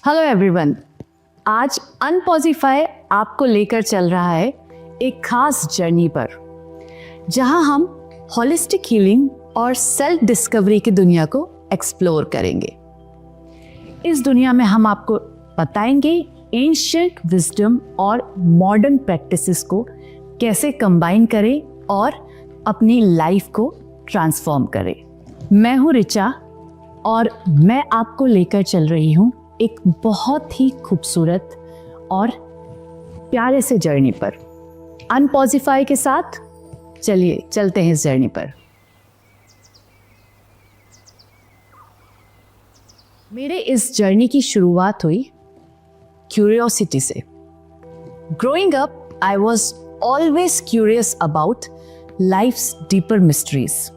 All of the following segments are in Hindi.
हेलो एवरीवन, आज अनपॉजिफाई आपको लेकर चल रहा है एक खास जर्नी पर, जहां हम होलिस्टिक हीलिंग और सेल्फ डिस्कवरी की दुनिया को एक्सप्लोर करेंगे। इस दुनिया में हम आपको बताएंगे एंशिएंट विजडम और मॉडर्न प्रैक्टिसेस को कैसे कंबाइन करें और अपनी लाइफ को ट्रांसफॉर्म करें। मैं हूं रिचा और मैं आपको लेकर चल रही हूं एक बहुत ही खूबसूरत और प्यारे से जर्नी पर। अनपॉजिफाई के साथ चलिए चलते हैं इस जर्नी पर। मेरे इस जर्नी की शुरुआत हुई क्यूरियोसिटी से। Growing up I was always curious about life's deeper mysteries.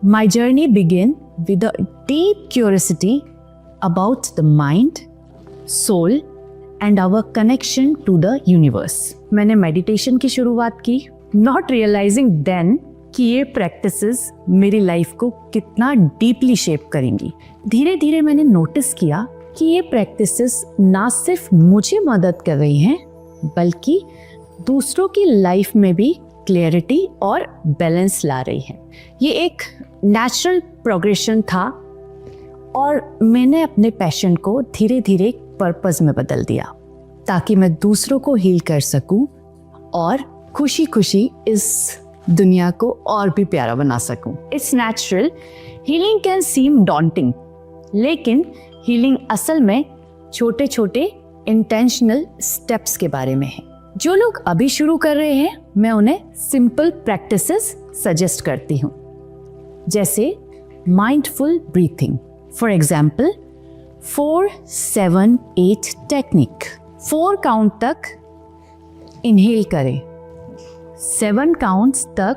My journey began with a deep curiosity about the mind, soul and our connection to the universe. मैंने मेडिटेशन की शुरुआत की, not realizing then कि ये प्रैक्टिसेस मेरी लाइफ को कितना डीपली शेप करेंगी। धीरे धीरे मैंने नोटिस किया कि ये प्रैक्टिसेस ना सिर्फ मुझे मदद कर रही हैं, बल्कि दूसरों की लाइफ में भी क्लैरिटी और बैलेंस ला रही हैं। ये एक नेचुरल प्रोग्रेशन था और मैंने अपने पैशन को धीरे धीरे पर्पस में बदल दिया ताकि मैं दूसरों को हील कर सकूं और खुशी खुशी इस दुनिया को और भी प्यारा बना सकूं। It's natural, healing can seem daunting, लेकिन हीलिंग असल में छोटे छोटे इंटेंशनल स्टेप्स के बारे में है। जो लोग अभी शुरू कर रहे हैं, मैं उन्हें सिंपल प्रैक्टिसेस सजेस्ट करती हूँ, जैसे mindful breathing. For example 4-7-8 technique. 4 count तक इनहेल करें, 7 काउंट्स तक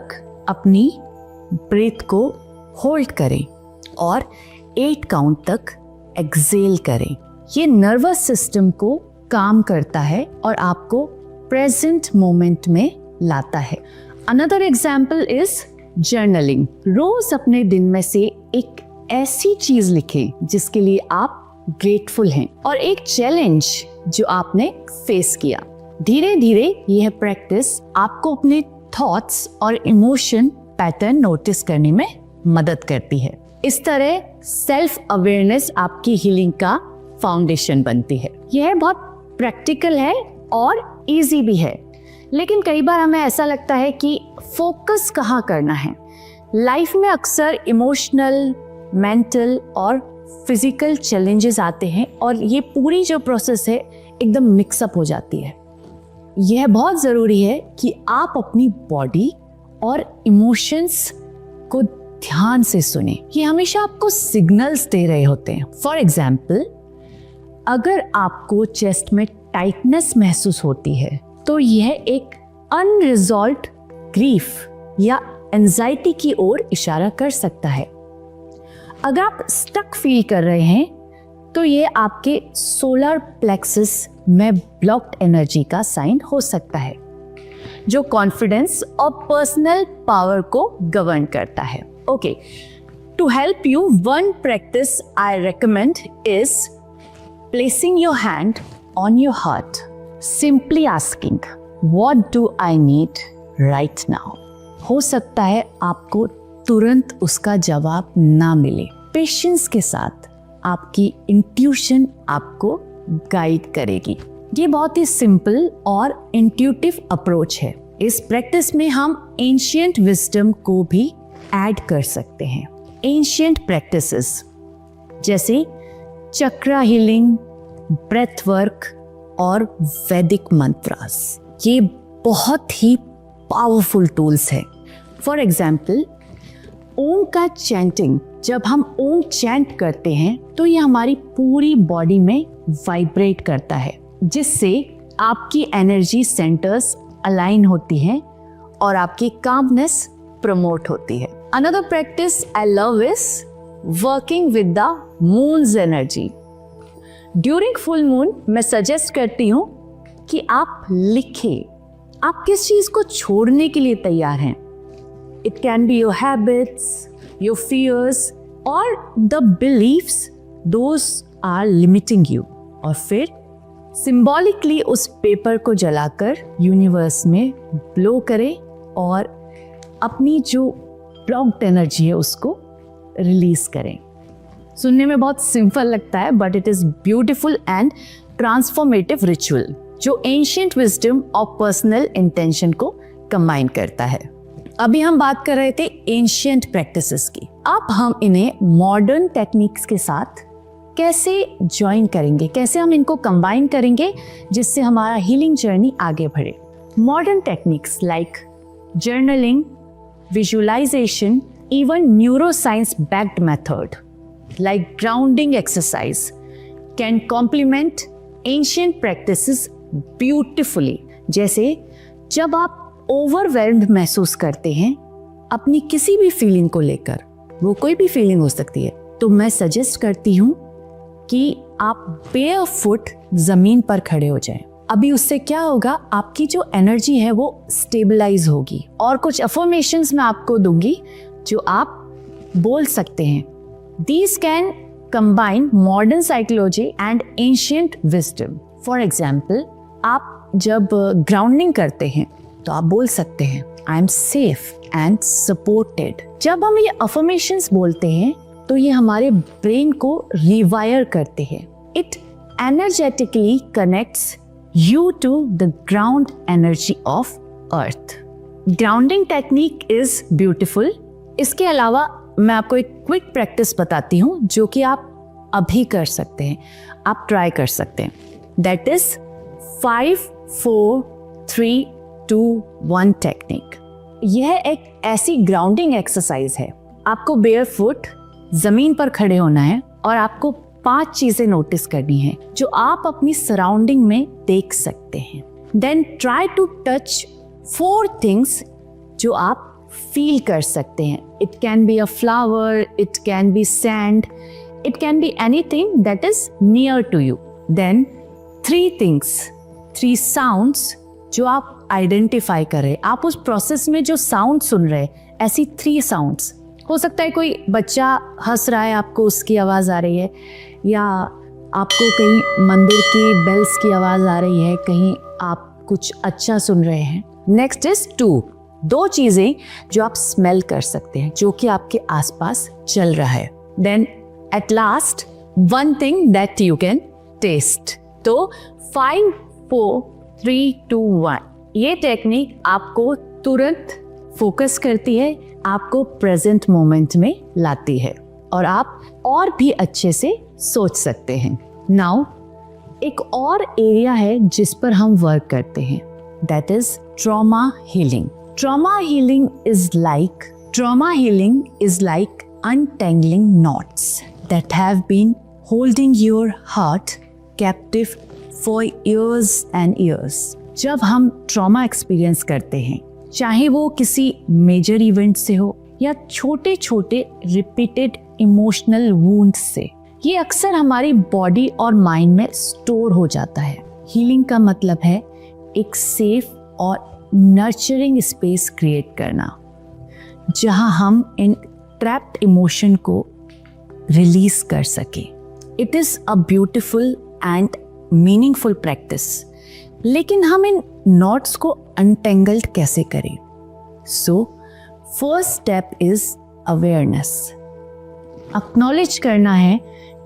अपनी ब्रेथ को होल्ड करें और 8 काउंट तक एक्सेल करें। ये नर्वस सिस्टम को काम करता है और आपको प्रेजेंट मोमेंट में लाता है। Another example is journaling. रोज अपने दिन में से एक ऐसी चीज लिखें जिसके लिए आप ग्रेटफुल हैं और एक चैलेंज जो आपने फेस किया। धीरे धीरे यह प्रैक्टिस आपको अपने थॉट्स और इमोशन पैटर्न नोटिस करने में मदद करती है। इस तरह सेल्फ अवेयरनेस आपकी हीलिंग का फाउंडेशन बनती है। यह बहुत प्रैक्टिकल है और इजी भी है, लेकिन कई बार हमें ऐसा लगता है कि फोकस कहाँ करना है। लाइफ में अक्सर इमोशनल, मेंटल और फिजिकल चैलेंजेस आते हैं और ये पूरी जो प्रोसेस है एकदम मिक्सअप हो जाती है। यह बहुत ज़रूरी है कि आप अपनी बॉडी और इमोशंस को ध्यान से सुने। ये हमेशा आपको सिग्नल्स दे रहे होते हैं। फॉर एग्जाम्पल, अगर आपको चेस्ट में टाइटनेस महसूस होती है तो यह एक अनरिजॉल्व्ड ग्रीफ या एंजाइटी की ओर इशारा कर सकता है। अगर आप स्टक फील कर रहे हैं तो यह आपके सोलर प्लेक्सस में ब्लॉक्ड एनर्जी का साइन हो सकता है, जो कॉन्फिडेंस और पर्सनल पावर को गवर्न करता है। Okay, to help you, one practice I recommend is placing your hand on your heart, simply asking, what do I need right now? हो सकता है आपको तुरंत उसका जवाब ना मिले। पेशेंस के साथ आपकी इंट्यूशन आपको गाइड करेगी। ये बहुत ही सिंपल और इंट्यूटिव अप्रोच है। इस प्रैक्टिस में हम एंशिएंट विजडम को भी ऐड कर सकते हैं। एंशिएंट प्रैक्टिसेस जैसे चक्रा हीलिंग, ब्रेथ वर्क और वैदिक मंत्रास, ये बहुत ही पावरफुल टूल्स है। फॉर एग्जाम्पल, ओम का चैंटिंग, जब हम ओम चैंट करते हैं तो ये हमारी पूरी बॉडी में वाइब्रेट करता है, जिससे आपकी एनर्जी सेंटर्स अलाइन होती हैं और आपकी कामनेस प्रमोट होती है। Another practice I love is working with the moons energy. During full moon मैं सजेस्ट करती हूँ कि आप लिखें, आप किस चीज़ को छोड़ने के लिए तैयार हैं। It can be your habits, your fears और the beliefs those are limiting you. और फिर सिंबॉलिकली उस पेपर को जलाकर यूनिवर्स में ब्लो करें और अपनी जो ब्लॉक्ड एनर्जी है उसको रिलीज करें। सुनने में बहुत सिंपल लगता है, but it is beautiful and transformative ritual जो एंशिएंट विजडम और पर्सनल इंटेंशन को कंबाइन करता है। अभी हम बात कर रहे थे एंशिएंट प्रैक्टिसेस की, अब हम इन्हें मॉडर्न टेक्निक्स के साथ कैसे ज्वाइन करेंगे, कैसे हम इनको कंबाइन करेंगे जिससे हमारा हीलिंग जर्नी आगे बढ़े। Modern techniques like journaling, visualization, even neuroscience backed method like grounding exercise can complement ancient practices beautifully। जैसे जब आप overwhelmed महसूस करते हैं अपनी किसी भी फीलिंग को लेकर, वो कोई भी फीलिंग हो सकती है, तो मैं सजेस्ट करती हूँ कि आप barefoot जमीन पर खड़े हो जाएं। अभी उससे क्या होगा, आपकी जो एनर्जी है वो स्टेबलाइज होगी। और कुछ अफर्मेशंस मैं आपको दूंगी जो आप बोल सकते हैं। These can combine modern psychology and ancient wisdom। For example, आप जब ग्राउंडिंग करते हैं तो आप बोल सकते हैं I am safe and supported। जब हम ये अफर्मेशंस बोलते हैं तो ये हमारे ब्रेन को रिवायर करते हैं। It energetically connects you to the ground energy of earth। Grounding technique is beautiful। इसके अलावा मैं आपको एक क्विक प्रैक्टिस बताती हूँ जो कि आप अभी कर सकते हैं, आप ट्राई कर सकते हैं। That is 5 4 3 2 1 technique. यह एक ऐसी ग्राउंडिंग एक्सरसाइज है। आपको बेयरफुट जमीन पर खड़े होना है और आपको 5 चीजें नोटिस करनी है जो आप अपनी सराउंडिंग में देख सकते हैं। Then try to touch 4 things जो आप फील कर सकते हैं। It can be a flower, it can be sand, it can be anything that is near to you. Then 3 things, 3 sounds जो आप आइडेंटिफाई कर रहे। आप उस प्रोसेस में जो साउंड सुन रहे, ऐसी 3 साउंड्स हो सकता है। कोई बच्चा हंस रहा है, आपको उसकी आवाज़ आ रही है, या आपको कहीं मंदिर की बेल्स की आवाज़ आ रही है, कहीं आप कुछ अच्छा सुन रहे हैं। नेक्स्ट इज 2 चीज़ें जो आप स्मेल कर सकते हैं जो कि आपके आसपास चल रहा है। Then at last 1 thing that you can taste. तो 5 4 3 2 1 ये टेक्निक आपको तुरंत फोकस करती है, आपको प्रेजेंट मोमेंट में लाती है और आप और भी अच्छे से सोच सकते हैं। नाउ एक और एरिया है जिस पर हम वर्क करते हैं, that is trauma healing. Trauma healing is like untangling knots that have been holding your heart captive for years and years। जब हम ट्रॉमा एक्सपीरियंस करते हैं, चाहे वो किसी मेजर इवेंट से हो या छोटे छोटे रिपीटेड इमोशनल वुंड से, ये अक्सर हमारी बॉडी और माइंड में स्टोर हो जाता है। हीलिंग का मतलब है एक सेफ और नर्चरिंग स्पेस क्रिएट करना जहां हम इन ट्रैप्ड इमोशन को रिलीज कर सके। It is a beautiful and meaningful practice, लेकिन हम इन नॉट्स को अनटेंगल्ड कैसे करें? So first step is awareness. Acknowledge करना है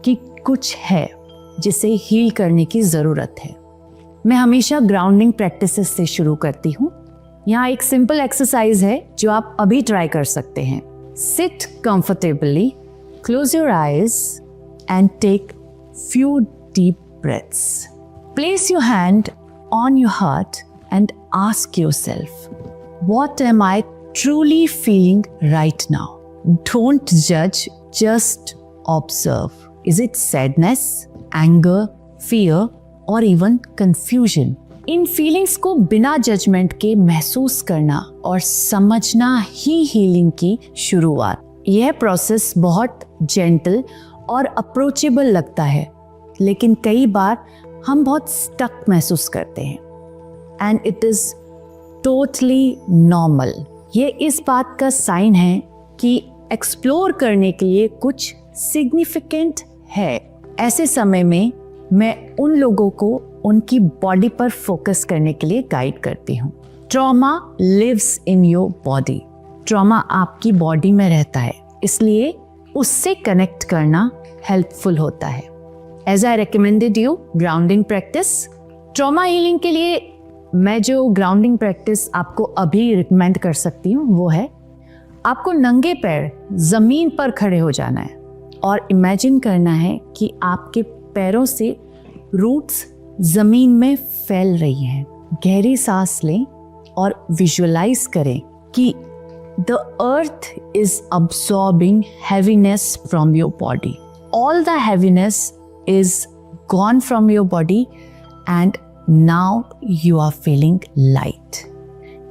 कि कुछ है जिसे हील करने की ज़रूरत है। मैं हमेशा ग्राउंडिंग प्रैक्टिसेस से शुरू करती हूँ। यहाँ एक सिंपल एक्सरसाइज है जो आप अभी ट्राई कर सकते हैं। Sit comfortably, close your eyes and take few deep breaths. Place your hand on your heart and ask yourself, what am I truly feeling right now? Don't जज, just observe. Is it sadness, anger, fear और इवन कंफ्यूजन? इन फीलिंग्स को बिना जजमेंट के महसूस करना और समझना ही हीलिंग की शुरुआत। यह प्रोसेस बहुत जेंटल और अप्रोचेबल लगता है, लेकिन कई बार हम बहुत स्टक महसूस करते हैं, and it is totally normal. ये इस बात का साइन है कि एक्सप्लोर करने के लिए कुछ सिग्निफिकेंट है। ऐसे समय में मैं उन लोगों को उनकी बॉडी पर फोकस करने के लिए गाइड करती हूँ। Trauma lives in your body. Trauma आपकी बॉडी में रहता है, इसलिए उससे कनेक्ट करना हेल्पफुल होता है। As I recommended you grounding practice, trauma healing के लिए मैं जो ग्राउंडिंग प्रैक्टिस आपको अभी रिकमेंड कर सकती हूँ वो है, आपको नंगे पैर जमीन पर खड़े हो जाना है और इमेजिन करना है कि आपके पैरों से रूट्स जमीन में फैल रही हैं। गहरी सांस लें और विजुअलाइज करें कि the earth is absorbing heaviness from your body. All the heaviness is gone from your body and now you are feeling light.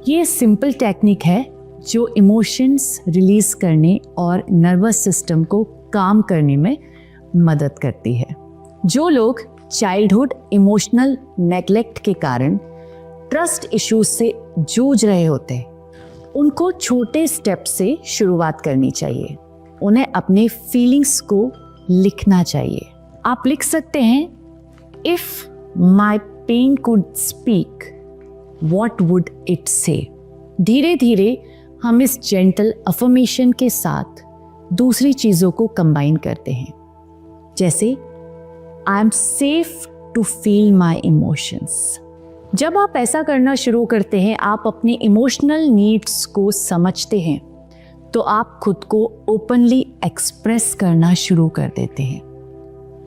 ये सिंपल टेक्निक है जो इमोशंस रिलीज करने और नर्वस सिस्टम को काम करने में मदद करती है। जो लोग चाइल्डहुड इमोशनल नेगलेक्ट के कारण ट्रस्ट इश्यूज से जूझ रहे होते हैं, उनको छोटे स्टेप से शुरुआत करनी चाहिए। उन्हें अपने फीलिंग्स को लिखना चाहिए। आप लिख सकते हैं, if my pain could speak what would it say. धीरे धीरे हम इस जेंटल अफर्मेशन के साथ दूसरी चीज़ों को कंबाइन करते हैं, जैसे I am safe to feel my emotions. जब आप ऐसा करना शुरू करते हैं, आप अपनी इमोशनल नीड्स को समझते हैं, तो आप खुद को ओपनली एक्सप्रेस करना शुरू कर देते हैं,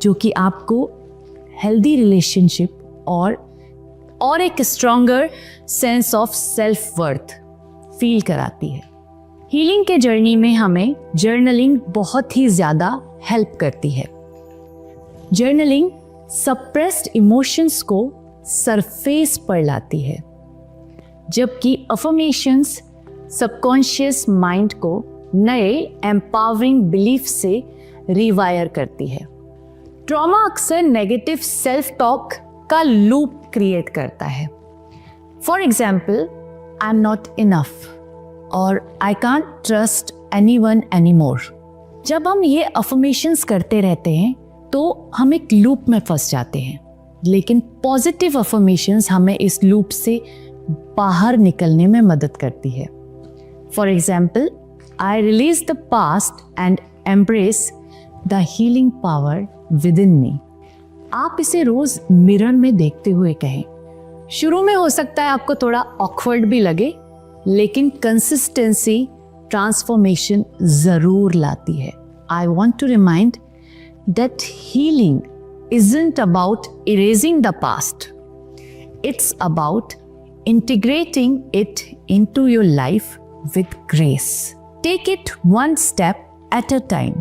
जो कि आपको हेल्दी रिलेशनशिप और एक stronger sense of self worth feel कराती है। हीलिंग के जर्नी में हमें जर्नलिंग बहुत ही ज़्यादा हेल्प करती है। जर्नलिंग सप्रेस्ड इमोशंस को सरफेस पर लाती है, जबकि अफर्मेशंस सबकॉन्शियस माइंड को नए एम्पावरिंग बिलीफ से रिवायर करती है। ट्रॉमा अक्सर नेगेटिव सेल्फ टॉक का लूप क्रिएट करता है। For example, I am not enough और I can't trust anyone anymore. जब हम ये अफर्मेशंस करते रहते हैं तो हम एक लूप में फंस जाते हैं, लेकिन पॉजिटिव अफर्मेशंस हमें इस लूप से बाहर निकलने में मदद करती है। For example, I release the past and embrace the healing power within me. आप इसे रोज मिरर में देखते हुए कहें। शुरू में हो सकता है आपको थोड़ा ऑकवर्ड भी लगे, लेकिन कंसिस्टेंसी ट्रांसफॉर्मेशन जरूर लाती है। I want to remind that healing isn't about erasing the past. It's about integrating it into your life with grace. Take it one step at a time.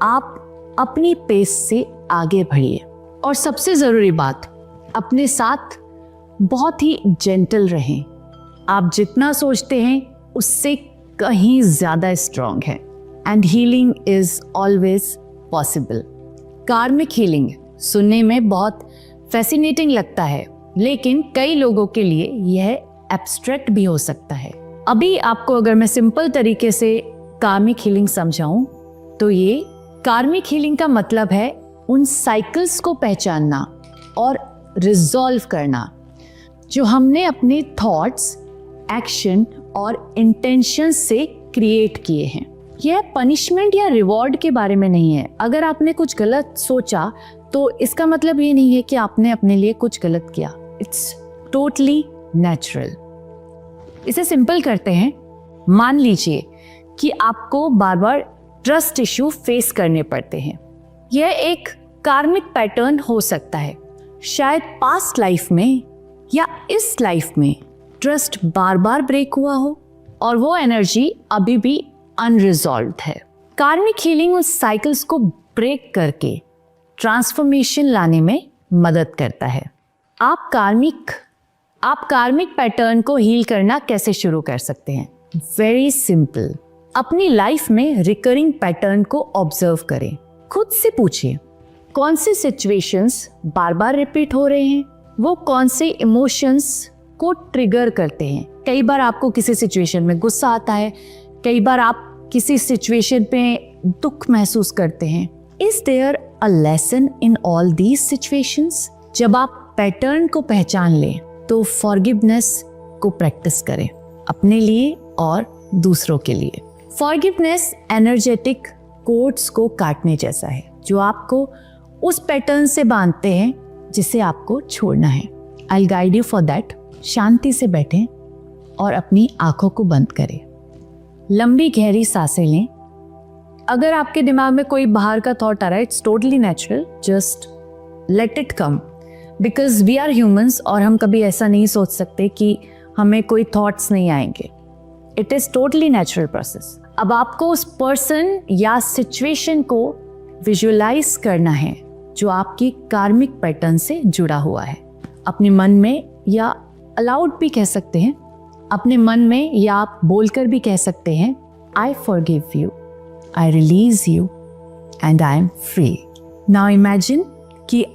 आप अपनी पेस से आगे बढ़िए और सबसे ज़रूरी बात, अपने साथ बहुत ही जेंटल रहें। आप जितना सोचते हैं उससे कहीं ज़्यादा स्ट्रॉन्ग है and healing is always possible. कार्मिक हीलिंग सुनने में बहुत फैसिनेटिंग लगता है, लेकिन कई लोगों के लिए यह एब्स्ट्रैक्ट भी हो सकता है। अभी आपको अगर मैं सिंपल तरीके से कार्मिक हीलिंग समझाऊं तो ये कार्मिक हीलिंग का मतलब है उन साइकिल्स को पहचानना और रिजॉल्व करना जो हमने अपने थॉट्स, एक्शन और इंटेंशन से क्रिएट किए हैं। यह पनिशमेंट या रिवॉर्ड के बारे में नहीं है। अगर आपने कुछ गलत सोचा तो इसका मतलब ये नहीं है कि आपने अपने लिए कुछ गलत किया। It's totally natural. इसे सिंपल करते हैं। मान लीजिए कि आपको बार बार ट्रस्ट इश्यू फेस करने पड़ते हैं। यह एक कार्मिक पैटर्न हो सकता है। शायद पास्ट लाइफ में या इस लाइफ में ट्रस्ट बार बार ब्रेक हुआ हो और वो एनर्जी अभी भी अनरिजॉल्व्ड है। कार्मिक हीलिंग उस साइकिल्स को ब्रेक करके ट्रांसफॉर्मेशन लाने में मदद करता है। आप कार्मिक पैटर्न को हील करना कैसे शुरू कर सकते हैं? Very simple. अपनी लाइफ में रिकरिंग पैटर्न को ऑब्जर्व करें। खुद से पूछिए, कौन से सिचुएशंस बार बार रिपीट हो रहे हैं? वो कौन से इमोशंस को ट्रिगर करते हैं? कई बार आपको किसी सिचुएशन में गुस्सा आता है, कई बार आप किसी सिचुएशन पे दुख महसूस करते हैं। Is there a lesson in all these situations? जब आप पैटर्न को पहचान लें तो फॉरगिवनेस को प्रैक्टिस करें, अपने लिए और दूसरों के लिए। फॉरगिवनेस एनर्जेटिक कोड्स को काटने जैसा है जो आपको उस पैटर्न से बांधते हैं जिसे आपको छोड़ना है। I will guide you for that. शांति से बैठें और अपनी आंखों को बंद करें। लंबी गहरी सांसें लें। अगर आपके दिमाग में कोई बाहर का थॉट आ रहा है, it's totally natural, just let it come, because we are humans और हम कभी ऐसा नहीं सोच सकते कि हमें कोई थॉट्स नहीं आएंगे। It is totally natural process. अब आपको उस पर्सन या सिचुएशन को विजुअलाइज करना है जो आपकी कार्मिक पैटर्न से जुड़ा हुआ है। अपने मन में या अलाउड भी कह सकते हैं, अपने मन में या आप बोलकर भी कह सकते हैं, I forgive you, I release you and I am free. Now imagine कि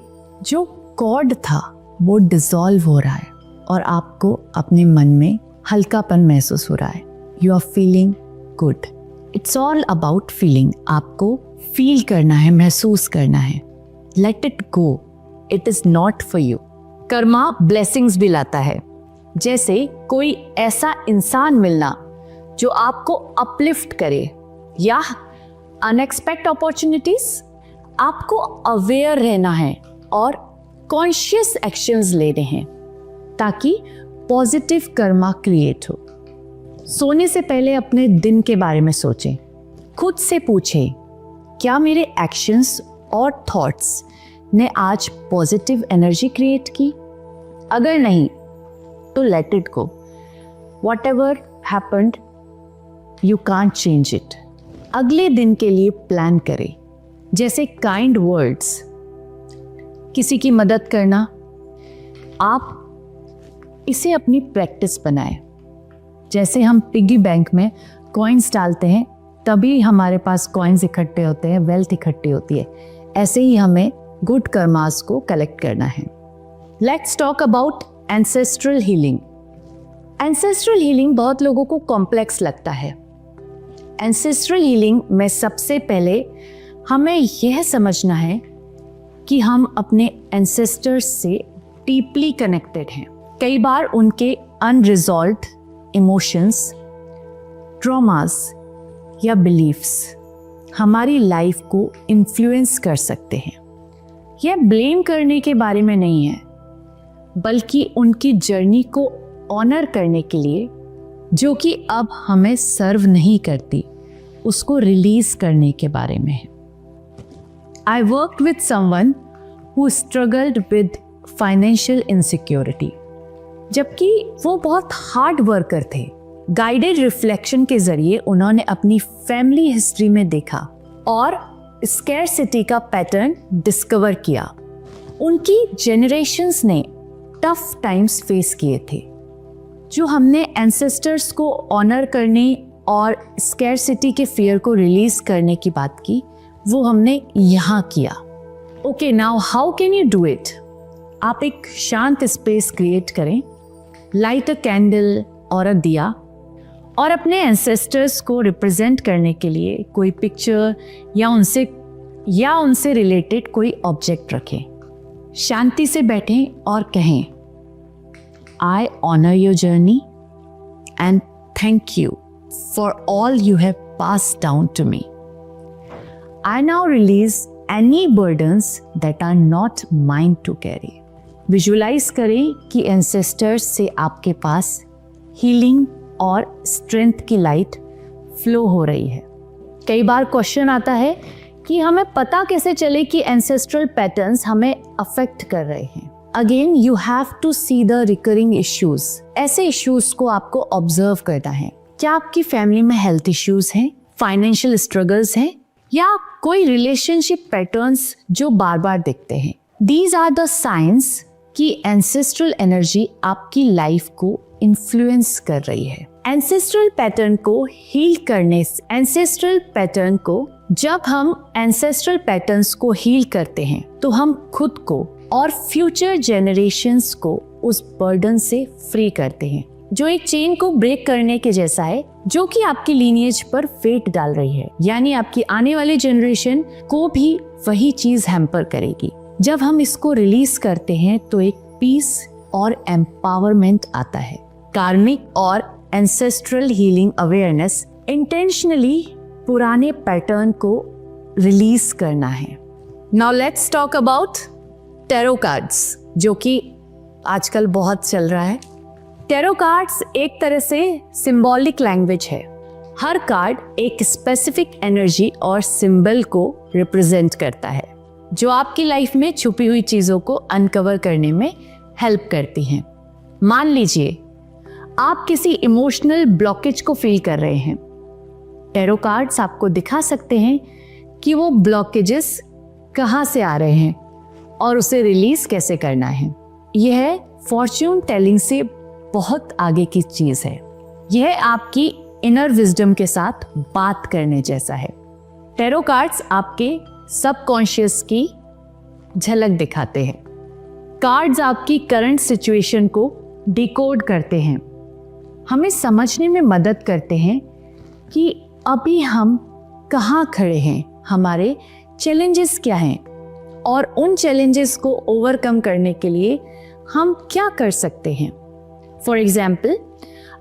जो कॉर्ड था वो डिसॉल्व हो रहा है और आपको अपने मन में हल्कापन महसूस हो रहा है। You are feeling good. It's all about feeling. आपको फील करना है, महसूस करना है। Let it go, it is not for you. Karma blessings भी लाता है, जैसे कोई ऐसा इंसान मिलना जो आपको अपलिफ्ट करे या अनएक्सपेक्टेड अपॉर्चुनिटीज। आपको अवेयर रहना है और कॉन्शियस एक्शंस लेने हैं ताकि पॉजिटिव कर्मा क्रिएट हो। सोने से पहले अपने दिन के बारे में सोचें। खुद से पूछें, क्या मेरे एक्शंस और थॉट्स ने आज पॉजिटिव एनर्जी क्रिएट की? अगर नहीं तो late it go. What ever happened you can't change it. अगले दिन के लिए प्लान करें, जैसे काइंड वर्ड्स, किसी की मदद करना। आप इसे अपनी प्रैक्टिस बनाएं। जैसे हम पिगी बैंक में कॉइन्स डालते हैं तभी हमारे पास कॉइन्स इकट्ठे होते हैं, वेल्थ इकट्ठी होती है। ऐसे ही हमें गुड कर्मास को कलेक्ट करना है। Let's talk about ancestral healing. Ancestral healing बहुत लोगों को कॉम्प्लेक्स लगता है। एंसेस्ट्रल हीलिंग में सबसे पहले हमें यह समझना है कि हम अपने एंसेस्टर्स से डीपली कनेक्टेड हैं। कई बार उनके अनरिजॉल्व्ड इमोशंस, ट्रॉमास या बिलीफ्स हमारी लाइफ को इन्फ्लुएंस कर सकते हैं। यह ब्लेम करने के बारे में नहीं है, बल्कि उनकी जर्नी को ऑनर करने के लिए, जो कि अब हमें सर्व नहीं करती, उसको रिलीज करने के बारे में है। I worked with someone who struggled with financial insecurity. जबकि वो बहुत हार्ड वर्कर थे। गाइडेड रिफ्लेक्शन के जरिए उन्होंने अपनी फैमिली हिस्ट्री में देखा और स्कैरसिटी का पैटर्न डिस्कवर किया। उनकी जेनरेशंस ने टफ टाइम्स फेस किए थे। जो हमने एंसेस्टर्स को ऑनर करने और स्कैरसिटी के फियर को रिलीज करने की बात की, वो हमने यहाँ किया। Okay, now how can you do it? आप एक शांत स्पेस क्रिएट करें, लाइट अ कैंडल और अ दिया, और अपने एंसेस्टर्स को रिप्रेजेंट करने के लिए कोई पिक्चर या उनसे रिलेटेड कोई ऑब्जेक्ट रखें। शांति से बैठें और कहें, I honour your journey and thank you for all you have passed down to me. I now release any burdens that are not mine to carry. Visualize करें कि ancestors से आपके पास healing और strength की light flow हो रही है। कई बार क्वेश्चन आता है कि हमें पता कैसे चले कि ancestral patterns हमें affect कर रहे हैं। Again, you have to see the recurring issues. ऐसे issues को आपको observe करना है। क्या आपकी फैमिली में हेल्थ इश्यूज हैं, फाइनेंशियल स्ट्रगल्स हैं, या कोई रिलेशनशिप पैटर्न्स जो बार बार दिखते हैं? दीज आर द साइंस कि एंसेस्ट्रल एनर्जी आपकी लाइफ को इन्फ्लुएंस कर रही है। एंसेस्ट्रल पैटर्न को हील करने से, जब हम एंसेस्ट्रल पैटर्न्स को हील करते हैं तो हम खुद को और फ्यूचर जेनरेशंस को उस बर्डन से फ्री करते हैं। जो एक चेन को ब्रेक करने के जैसा है, जो कि आपकी लीनिएज पर वेट डाल रही है, यानी आपकी आने वाली जनरेशन को भी वही चीज हैम्पर करेगी। जब हम इसको रिलीज करते हैं तो एक पीस और एम्पावरमेंट आता है। कार्मिक और एंसेस्ट्रल हीलिंग अवेयरनेस इंटेंशनली पुराने पैटर्न को रिलीज करना है। Now let's talk about tarot cards, जो कि आजकल बहुत चल रहा है। टैरो कार्ड्स एक तरह से सिंबॉलिक लैंग्वेज है। हर कार्ड एक स्पेसिफिक एनर्जी और सिंबल को रिप्रेजेंट करता है, जो आपकी लाइफ में छुपी हुई चीजों को अनकवर करने में हेल्प करती हैं। मान लीजिए आप किसी इमोशनल ब्लॉकेज को फील कर रहे हैं। टैरो कार्ड्स आपको दिखा सकते हैं कि वो ब्लॉकेजेस कहाँ से आ रहे हैं और उसे रिलीज कैसे करना है। यह फॉर्च्यून टेलिंग से बहुत आगे की चीज है। यह आपकी इनर विजडम के साथ बात करने जैसा है। टैरो कार्ड्स आपके सबकॉन्शियस की झलक दिखाते हैं। कार्ड्स आपकी करंट सिचुएशन को डिकोड करते हैं, हमें समझने में मदद करते हैं कि अभी हम कहाँ खड़े हैं, हमारे चैलेंजेस क्या हैं और उन चैलेंजेस को ओवरकम करने के लिए हम क्या कर सकते हैं। फॉर एग्जाम्पल,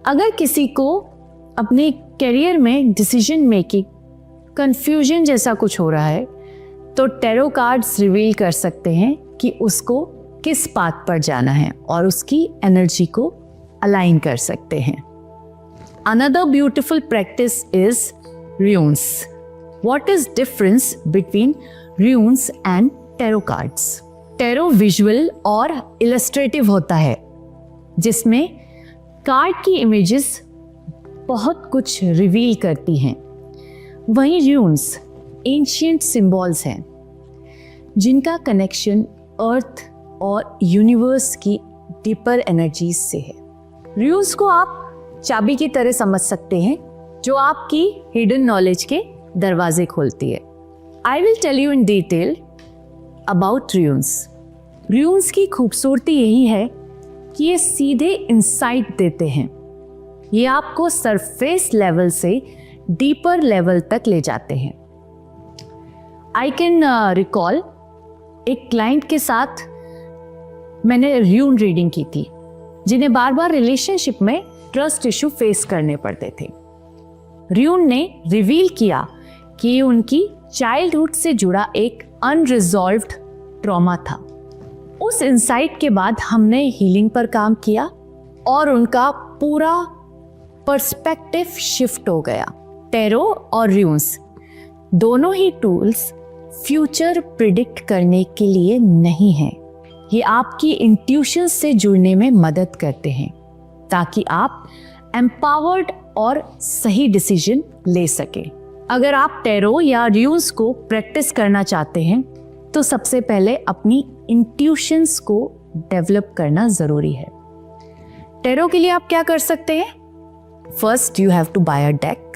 अगर किसी को अपने करियर में डिसीजन मेकिंग कंफ्यूजन जैसा कुछ हो रहा है, तो टैरो कार्ड्स रिवील कर सकते हैं कि उसको किस पाथ पर जाना है और उसकी एनर्जी को अलाइन कर सकते हैं। Another beautiful practice is runes. What is difference between runes and tarot cards? Tarot visual और इलस्ट्रेटिव होता है, जिसमें कार्ड की इमेजेस बहुत कुछ रिवील करती हैं। वहीं रून्स एंशिएंट सिंबल्स हैं, जिनका कनेक्शन अर्थ और यूनिवर्स की डीपर एनर्जीज से है। रून्स को आप चाबी की तरह समझ सकते हैं, जो आपकी हिडन नॉलेज के दरवाजे खोलती है। I will tell you in detail about runes. Runes की खूबसूरती यही है कि ये सीधे इंसाइट देते हैं। ये आपको सरफेस लेवल से डीपर लेवल तक ले जाते हैं। आई कैन रिकॉल एक क्लाइंट के साथ मैंने रून रीडिंग की थी, जिन्हें बार बार रिलेशनशिप में ट्रस्ट इशू फेस करने पड़ते थे। रून ने रिवील किया कि उनकी चाइल्डहुड से जुड़ा एक अनरिजॉल्व्ड ट्रॉमा था। उस इंसाइट के बाद हमने हीलिंग पर काम किया और उनका पूरा पर्सपेक्टिव शिफ्ट हो गया। टैरो और रून्स दोनों ही टूल्स फ्यूचर प्रिडिक्ट करने के लिए नहीं हैं। ये आपकी इंट्यूशन से जुड़ने में मदद करते हैं, ताकि आप एम्पावर्ड और सही डिसीजन ले सके। अगर आप टैरो या रून्स को प्रैक्टिस करना चाहते हैं, तो सबसे पहले अपनी इंट्यूशंस को डेवलप करना जरूरी है। टैरो के लिए आप क्या कर सकते हैं? First, you have to buy a deck.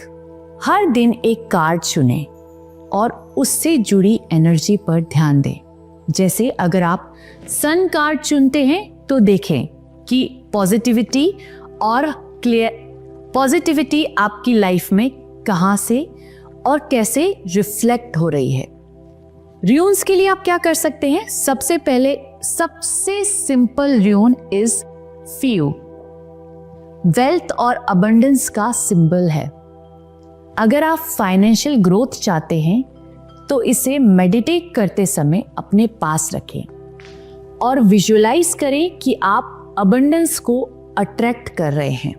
हर दिन एक कार्ड चुनें और उससे जुड़ी एनर्जी पर ध्यान दें। जैसे अगर आप सन कार्ड चुनते हैं, तो देखें कि पॉजिटिविटी आपकी लाइफ में कहाँ से और कैसे रिफ्लेक्ट हो रही है। रून्स के लिए आप क्या कर सकते हैं? सबसे पहले सबसे सिंपल रून इज फ्यू। वेल्थ और अबंडेंस का सिंबल है। अगर आप फाइनेंशियल ग्रोथ चाहते हैं, तो इसे मेडिटेट करते समय अपने पास रखें और विजुअलाइज करें कि आप अबंडेंस को अट्रैक्ट कर रहे हैं।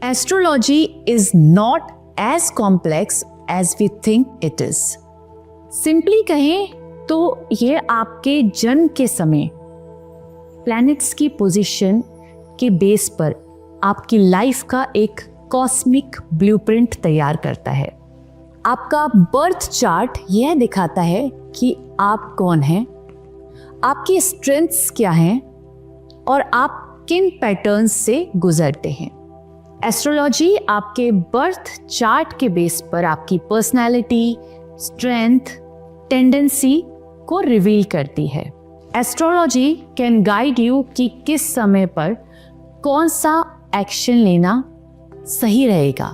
Astrology is not as complex as we think it is. Simply कहें तो ये आपके जन्म के समय प्लैनेट्स की पोजीशन के बेस पर आपकी लाइफ का एक कॉस्मिक ब्लूप्रिंट तैयार करता है। आपका बर्थ चार्ट यह दिखाता है कि आप कौन हैं, आपकी स्ट्रेंथ्स क्या हैं और आप किन पैटर्न्स से गुजरते हैं। एस्ट्रोलॉजी आपके बर्थ चार्ट के बेस पर आपकी पर्सनालिटी, स्ट्रेंथ, टेंडेंसी को रिवील करती है। एस्ट्रोलॉजी कैन गाइड यू कि किस समय पर कौन सा एक्शन लेना सही रहेगा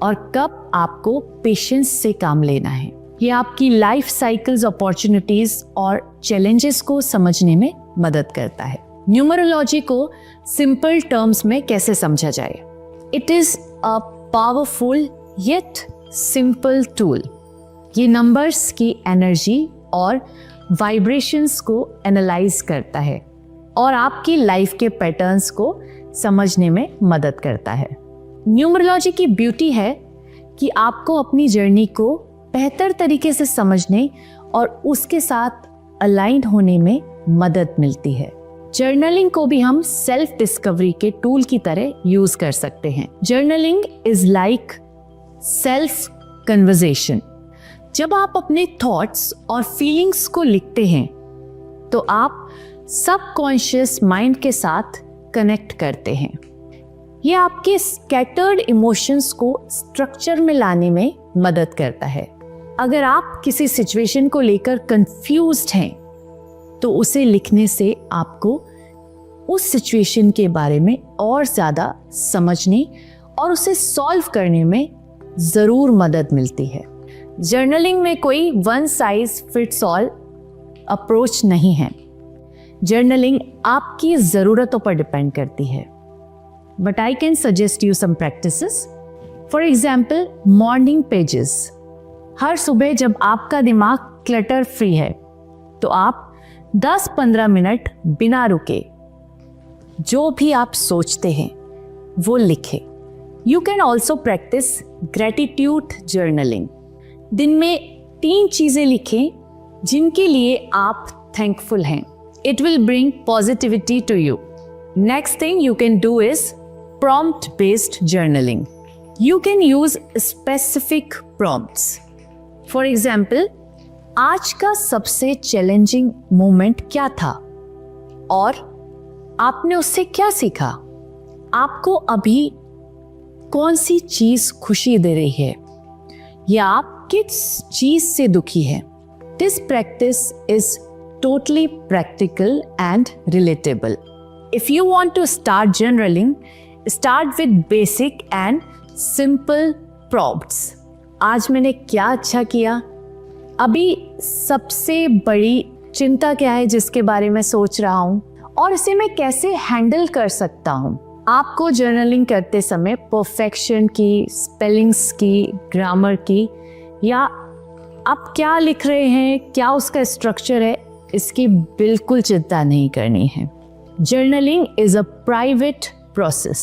और कब आपको पेशेंस से काम लेना है। ये आपकी लाइफ साइकिल्स, अपॉर्चुनिटीज और चैलेंजेस को समझने में मदद करता है। न्यूमरोलॉजी को सिंपल टर्म्स में कैसे समझा जाए? It is a powerful yet simple tool. ये नंबर्स की एनर्जी और वाइब्रेशंस को एनालाइज करता है और आपकी लाइफ के पैटर्न्स को समझने में मदद करता है। न्यूमरोलॉजी की ब्यूटी है कि आपको अपनी जर्नी को बेहतर तरीके से समझने और उसके साथ अलाइन होने में मदद मिलती है। जर्नलिंग को भी हम सेल्फ डिस्कवरी के टूल की तरह यूज कर सकते हैं। Journaling is like self conversation. जब आप अपने थॉट्स और फीलिंग्स को लिखते हैं तो आप सबकॉन्शियस माइंड के साथ कनेक्ट करते हैं। ये आपके स्कैटर्ड इमोशंस को स्ट्रक्चर में लाने में मदद करता है। अगर आप किसी सिचुएशन को लेकर कंफ्यूज्ड हैं तो उसे लिखने से आपको उस सिचुएशन के बारे में और ज़्यादा समझने और उसे सॉल्व करने में ज़रूर मदद मिलती है। जर्नलिंग में कोई one size fits all approach नहीं है। जर्नलिंग आपकी ज़रूरतों पर डिपेंड करती है। But I can suggest you some practices. For example, morning pages. हर सुबह जब आपका दिमाग क्लटर फ्री है तो आप 10-15 मिनट बिना रुके जो भी आप सोचते हैं वो लिखें। You can also practice gratitude journaling. दिन में 3 चीज़ें लिखें जिनके लिए आप थैंकफुल हैं। It will bring positivity to you. Next thing you can do is prompt based journaling. You can use specific prompts. For example, आज का सबसे चैलेंजिंग मोमेंट क्या था और आपने उससे क्या सीखा? आपको अभी कौन सी चीज खुशी दे रही है या आप किस चीज से दुखी है? This practice is totally practical and relatable. If you want to start journaling, start with basic and simple prompts. आज मैंने क्या अच्छा किया? अभी सबसे बड़ी चिंता क्या है जिसके बारे में सोच रहा हूँ और इसे मैं कैसे हैंडल कर सकता हूँ? आपको जर्नलिंग करते समय परफेक्शन की, स्पेलिंग्स की, ग्रामर की या आप क्या लिख रहे हैं, क्या उसका स्ट्रक्चर है, इसकी बिल्कुल चिंता नहीं करनी है। Journaling is a private process.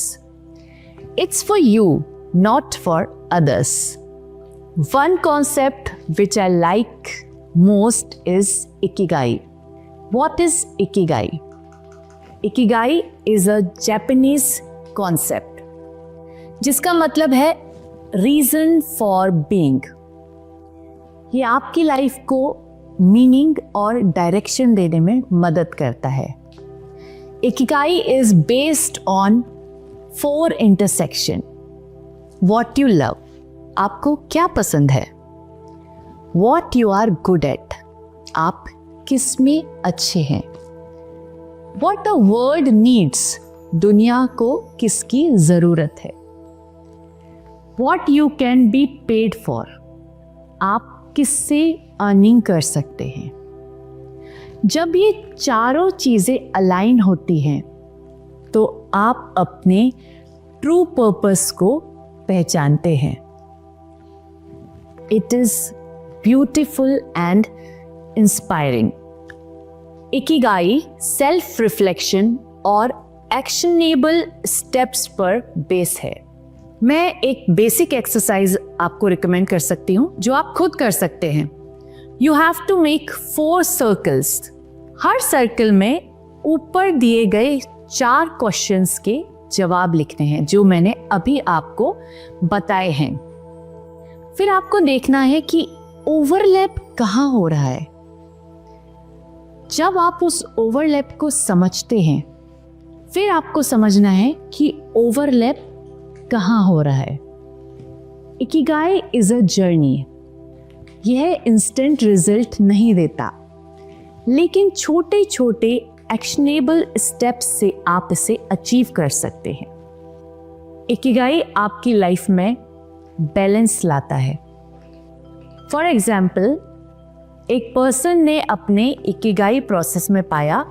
It's for you, not for others. One concept which I like most is Ikigai. What is Ikigai? Ikigai is a Japanese concept जिसका मतलब है रीजन फॉर बीइंग। ये आपकी लाइफ को मीनिंग और डायरेक्शन देने में मदद करता है। Ikigai is based on 4 intersection. What you love, आपको क्या पसंद है? What you are good at, आप किस में अच्छे हैं? वॉट द वर्ल्ड नीड्स, दुनिया को किसकी जरूरत है? What you can be paid for, आप किससे अर्निंग कर सकते हैं? जब ये चारों चीजें अलाइन होती हैं तो आप अपने ट्रू पर्पस को पहचानते हैं। It is beautiful and inspiring. Ikigai self reflection और एक्शनेबल स्टेप्स पर बेस है। मैं एक बेसिक एक्सरसाइज आपको रिकमेंड कर सकती हूँ जो आप खुद कर सकते हैं। You have to make 4 circles. हर सर्कल में ऊपर दिए गए 4 क्वेश्चंस के जवाब लिखने हैं जो मैंने अभी आपको बताए हैं। फिर आपको देखना है कि ओवरलैप कहाँ हो रहा है। जब आप उस ओवरलैप को समझते हैं फिर आपको समझना है कि ओवरलैप कहाँ हो रहा है। Ikigai is a journey. यह इंस्टेंट रिजल्ट नहीं देता, लेकिन छोटे छोटे एक्शनेबल स्टेप्स से आप इसे अचीव कर सकते हैं। इकिगाई आपकी लाइफ में बैलेंस लाता है। फॉर एग्जाम्पल, एक पर्सन ने अपने इकिगाई प्रोसेस में पाया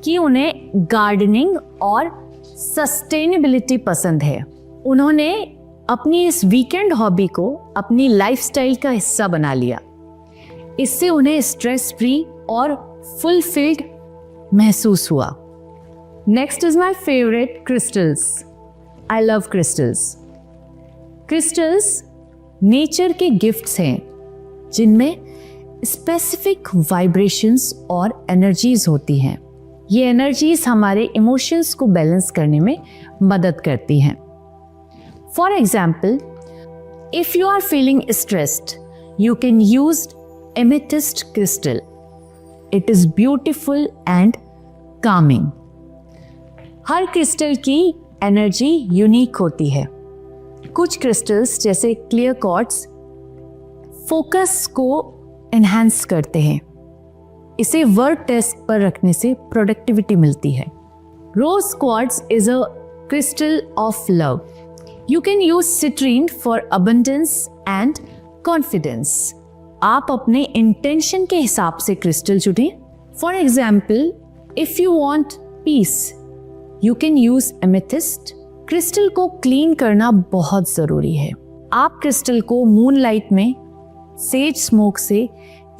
कि उन्हें गार्डनिंग और सस्टेनेबिलिटी पसंद है। उन्होंने अपनी इस वीकेंड हॉबी को अपनी लाइफस्टाइल का हिस्सा बना लिया। इससे उन्हें स्ट्रेस फ्री और फुलफिल्ड महसूस हुआ। Next is my favourite, crystals. I love crystals. Crystals nature के गिफ्ट्स हैं जिनमें स्पेसिफिक वाइब्रेशंस और एनर्जीज होती हैं। ये एनर्जीज हमारे इमोशंस को बैलेंस करने में मदद करती हैं। For example, if you are feeling stressed, you can use amethyst crystal. It is beautiful and calming. हर क्रिस्टल की एनर्जी यूनिक होती है। कुछ क्रिस्टल्स जैसे क्लियर क्वार्ट्ज फोकस को एनहांस करते हैं। इसे वर्क डेस्क पर रखने से प्रोडक्टिविटी मिलती है। Rose quartz is a crystal of love. You can use citrine for abundance and confidence. आप अपने इंटेंशन के हिसाब से क्रिस्टल चुनें। For example, if you want peace, you can use amethyst. Crystal को क्लीन करना बहुत जरूरी है। आप क्रिस्टल को मूनलाइट में सेज स्मोक से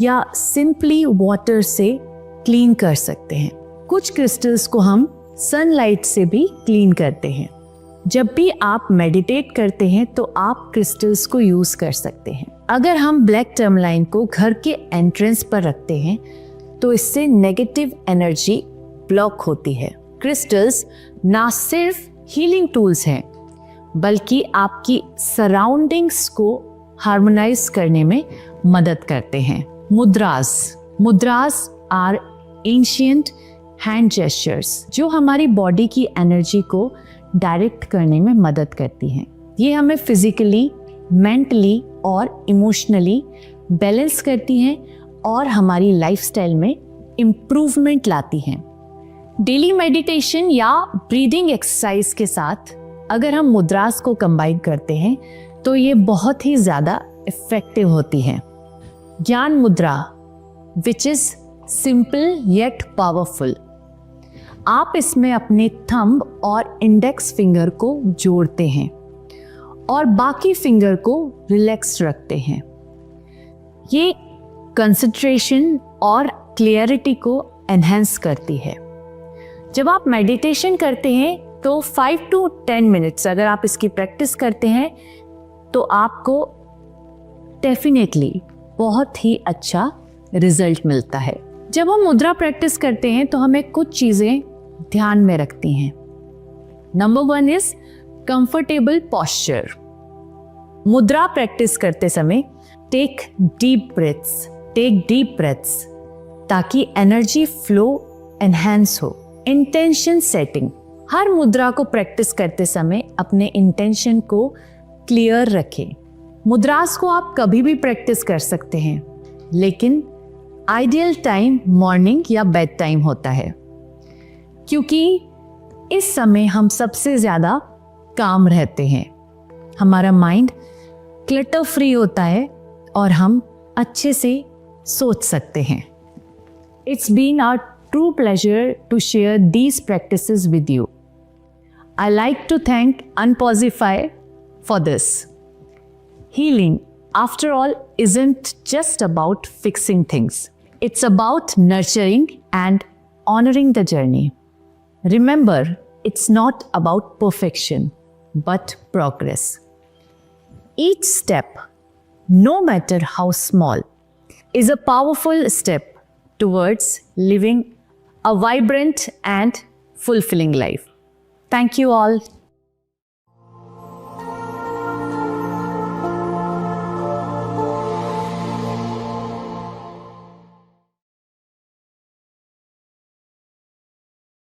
या सिंपली वाटर से क्लीन कर सकते हैं। कुछ क्रिस्टल्स को हम सनलाइट से भी क्लीन करते हैं। जब भी आप मेडिटेट करते हैं तो आप क्रिस्टल्स को यूज कर सकते हैं। अगर हम ब्लैक टर्मलाइन को घर के एंट्रेंस पर रखते हैं तो इससे नेगेटिव एनर्जी ब्लॉक होती है। क्रिस्टल्स ना सिर्फ हीलिंग टूल्स हैं बल्कि आपकी सराउंडिंग्स को हार्मोनाइज करने में मदद करते हैं। मुद्रास आर एंशिएंट हैंड जेस्चर्स जो हमारी बॉडी की एनर्जी को डायरेक्ट करने में मदद करती हैं। ये हमें फिजिकली, मेंटली और इमोशनली बैलेंस करती हैं और हमारी लाइफस्टाइल में इम्प्रूवमेंट लाती हैं। डेली मेडिटेशन या ब्रीदिंग एक्सरसाइज के साथ अगर हम मुद्रास को कंबाइन करते हैं तो ये बहुत ही ज़्यादा इफेक्टिव होती है। ज्ञान मुद्रा, which is simple yet powerful. आप इसमें अपने थंब और इंडेक्स फिंगर को जोड़ते हैं और बाकी फिंगर को रिलैक्स रखते हैं। ये कंसंट्रेशन और क्लियरिटी को एनहेंस करती है। जब आप मेडिटेशन करते हैं तो 5 to 10 मिनट्स अगर आप इसकी प्रैक्टिस करते हैं तो आपको डेफिनेटली बहुत ही अच्छा रिजल्ट मिलता है। जब हम मुद्रा प्रैक्टिस करते हैं तो हमें कुछ चीज़ें ध्यान में रखती हैं। Number 1 is comfortable posture. Mudra practice करते समय टेक डीप ब्रेथ्स ताकि एनर्जी फ्लो एनहांस हो। इंटेंशन सेटिंग, हर मुद्रा को प्रैक्टिस करते समय अपने इंटेंशन को क्लियर रखें। मुद्रास को आप कभी भी प्रैक्टिस कर सकते हैं लेकिन आइडियल टाइम मॉर्निंग या बेड टाइम होता है क्योंकि इस समय हम सबसे ज़्यादा काम रहते हैं। हमारा माइंड क्लटर फ्री होता है और हम अच्छे से सोच सकते हैं। It's been our true pleasure to share these practices with you. I like to thank Unposify for this. Healing, after all, isn't just about fixing things. It's about nurturing and honoring the journey. Remember, it's not about perfection, but progress. Each step, no matter how small, is a powerful step towards living a vibrant and fulfilling life. Thank you all.